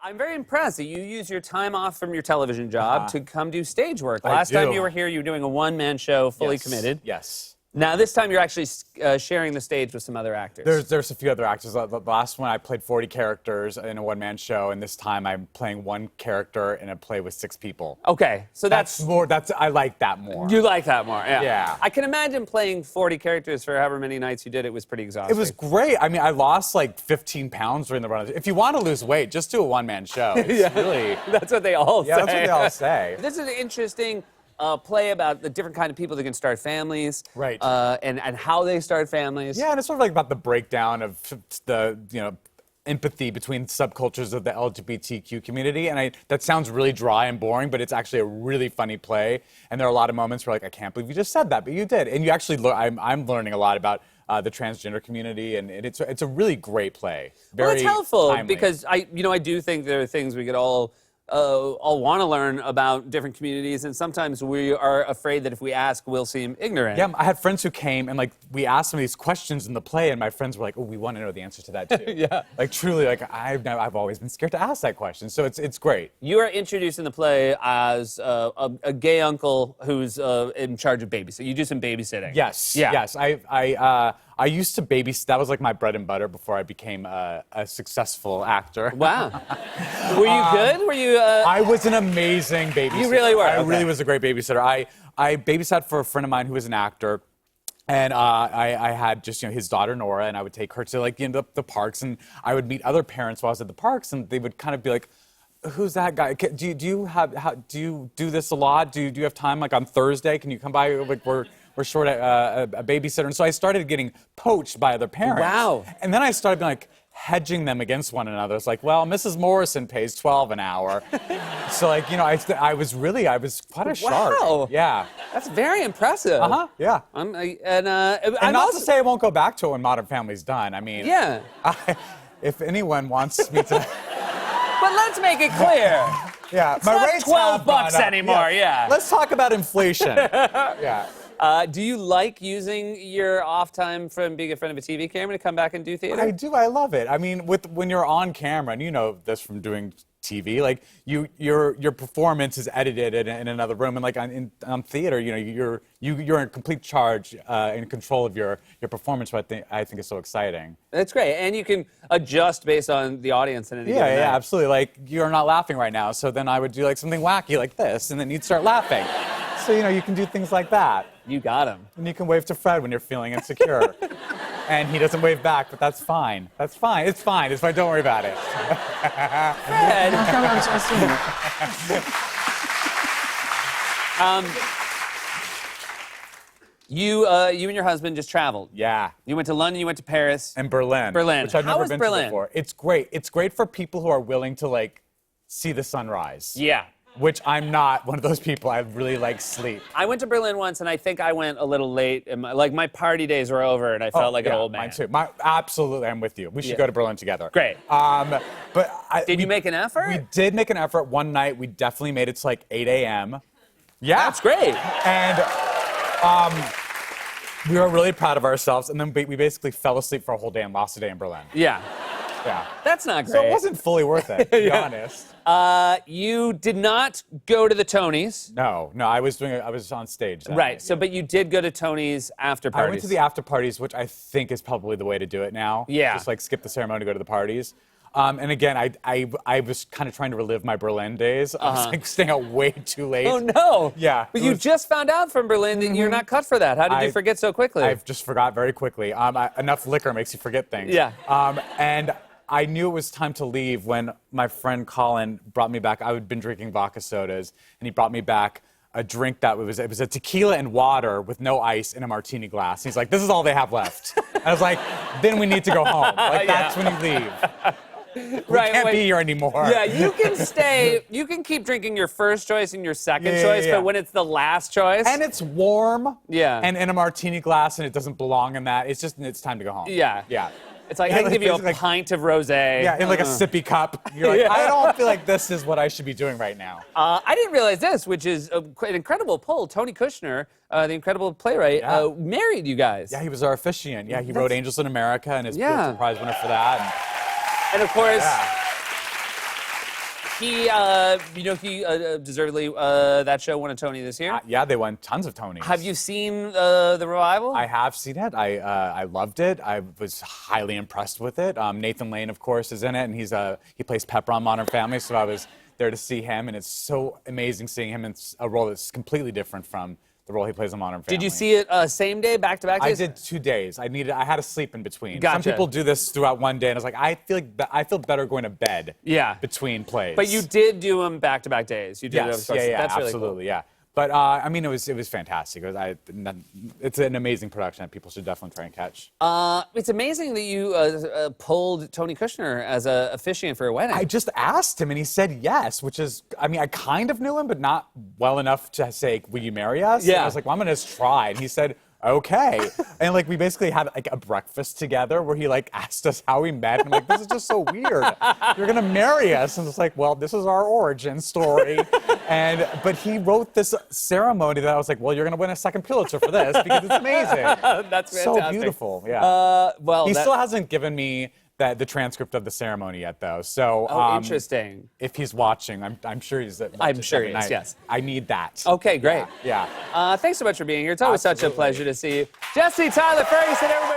I'm very impressed that you use your time off from your television job to come do stage work. Last do. time you were here, you were doing a one-man show, fully Yes. committed. Yes. Now, this time you're actually sharing the stage with some other actors. There's a few other actors. The last one I played 40 characters in a one-man show, and this time I'm playing one character in a play with 6 people. Okay, so that's more. I like that more. you like that more, yeah. Yeah. I can imagine playing 40 characters for however many nights you did. It was pretty exhausting. It was great. I mean, I lost like 15 pounds during the run. If you want to lose weight, just do a one-man show. It's really. That's what they all say. Yeah, that's what they all say. This is an interesting play about the different kind of people that can start families, Right. And how they start families. Yeah, and it's sort of like about the breakdown of the empathy between subcultures of the LGBTQ community. And that sounds really dry and boring, but it's actually a really funny play. And there are a lot of moments where like, I can't believe you just said that, but you did. And you actually I'm learning a lot about the transgender community, and it's a really great play. Very Well, it's helpful timely. because I do think there are things we could all want to learn about different communities, and sometimes we are afraid that if we ask, we'll seem ignorant. Yeah, I had friends who came and like we asked them these questions in the play, and my friends were like, "Oh, we want to know the answer to that too." Yeah. Like truly, like I've always been scared to ask that question, so it's great. You are introduced in the play as a gay uncle who's in charge of babysitting. You do some babysitting. Yes. Yeah. Yes. I used to babysit. That was like my bread and butter before I became a successful actor. Wow. Were you good? Were you? I was an amazing babysitter. You really were? I Okay. really was a great babysitter. I babysat for a friend of mine who was an actor. And I had just his daughter Nora, and I would take her to like the parks, and I would meet other parents while I was at the parks, and they would kind of be like, "Who's that guy? Do you do this a lot? Do you have time like on Thursday? Can you come by? Like we're short a babysitter." And so I started getting poached by other parents. Wow. And then I started being like hedging them against one another. It's like, well, Mrs. Morrison pays $12 an hour. So like, I was quite a shark. Wow. Yeah. That's very impressive. Yeah. I'm And not not to say I won't go back to it when Modern Family's done. I mean, Yeah. if anyone wants me to, But let's make it clear. yeah, It's not 12 bucks anymore, yeah. Let's talk about inflation. Yeah. Do you like using your off time from being in front of a TV camera to come back and do theater? I do. I love it. I mean, when you're on camera, and you know this from doing TV, like your performance is edited in another room, and like on theater, you're in complete charge, in control of your performance. What I think is so exciting. That's great, and you can adjust based on the audience and anything. Yeah, absolutely. Like you're not laughing right now, so then I would do like something wacky like this, and then you'd start laughing. So you can do things like that. You got him. And you can wave to Fred when you're feeling insecure. And he doesn't wave back, but that's fine. That's fine. It's fine. It's fine. Don't worry about it. Fred. You and your husband just traveled. Yeah. You went to London. You went to Paris. And Berlin. Berlin. Which I've How never was been Berlin? to before. It's great. It's great for people who are willing to like see the sunrise. Yeah. Which I'm not one of those people. I really like sleep. I went to Berlin once, and I think I went a little late. And my party days were over, and I felt like an old man. Mine too. Absolutely, I'm with you. We should Yeah. go to Berlin together. Great. Did you make an effort? We did make an effort. One night, we definitely made it to like 8 a.m. Yeah. That's great. And we were really proud of ourselves. And then we basically fell asleep for a whole day and lost a day in Berlin. Yeah. Yeah. That's not great. So it wasn't fully worth it, to be honest. You did not go to the Tonys. No, I was on stage. That Right. night, So, yeah. but you did go to Tony's after parties. I went to the after parties, which I think is probably the way to do it now. Yeah. Just like skip the ceremony, go to the parties. And again, I was kind of trying to relive my Berlin days. I was like staying out way too late. Oh no. Yeah, But it you was- just found out from Berlin that you're not cut for that. How did you forget so quickly? I just forgot very quickly. Enough liquor makes you forget things. Yeah. And I knew it was time to leave when my friend Colin brought me back. I had been drinking vodka sodas, and he brought me back a drink that was a tequila and water with no ice in a martini glass. He's like, "This is all they have left." I was like, "Then we need to go home. Like that's when you leave. We can't be here anymore." Yeah, you can stay. You can keep drinking your first choice and your second choice, yeah. but when it's the last choice. And it's warm. Yeah. And in a martini glass, and it doesn't belong in that. It's time to go home. Yeah. Yeah. It's like, I can give you a like- pint of rosé. Yeah, in like a sippy cup. You're like, Yeah. I don't feel like this is what I should be doing right now. I didn't realize this, which is an incredible pull. Tony Kushner, the incredible playwright, Yeah. married you guys. Yeah, he was our officiant. Yeah, he wrote Angels in America and is Yeah. Pulitzer Prize winner for that. And of course, he deservedly that show won a Tony this year. Yeah, they won tons of Tonys. Have you seen the revival? I have seen it. I loved it. I was highly impressed with it. Nathan Lane, of course, is in it, and he plays Pepper on Modern Family. So I was there to see him, and it's so amazing seeing him in a role that's completely different from the role he plays on Modern Family. Did you see it same day, back-to-back days? I did 2 days. I had to sleep in between. Gotcha. Some people do this throughout one day, and I was like, I feel better going to bed. Yeah. Between plays. But you did do them back-to-back days. You did it over the Yes, course. yeah, That's really absolutely, cool. yeah. But I mean, it was fantastic. It's an amazing production that people should definitely try and catch. It's amazing that you pulled Tony Kushner as a officiant for a wedding. I just asked him, and he said yes, which is, I mean, I kind of knew him, but not well enough to say, will you marry us? Yeah. And I was like, well, I'm going to try. And he said, okay. And like, we basically had like a breakfast together where he like asked us how we met. And I'm like, this is just so weird. You're going to marry us. And it's like, well, this is our origin story. But he wrote this ceremony that I was like, well, you're going to win a second Pulitzer for this because it's amazing. That's fantastic. So beautiful, yeah. Well, He still hasn't given me the transcript of the ceremony yet, though. So, interesting. If he's watching, I'm sure he's. I'm sure every he is, night. yes. I need that. Okay, great. Yeah. Thanks so much for being here. It's always such a Absolutely. pleasure to see you. Jesse Tyler Ferguson, everybody.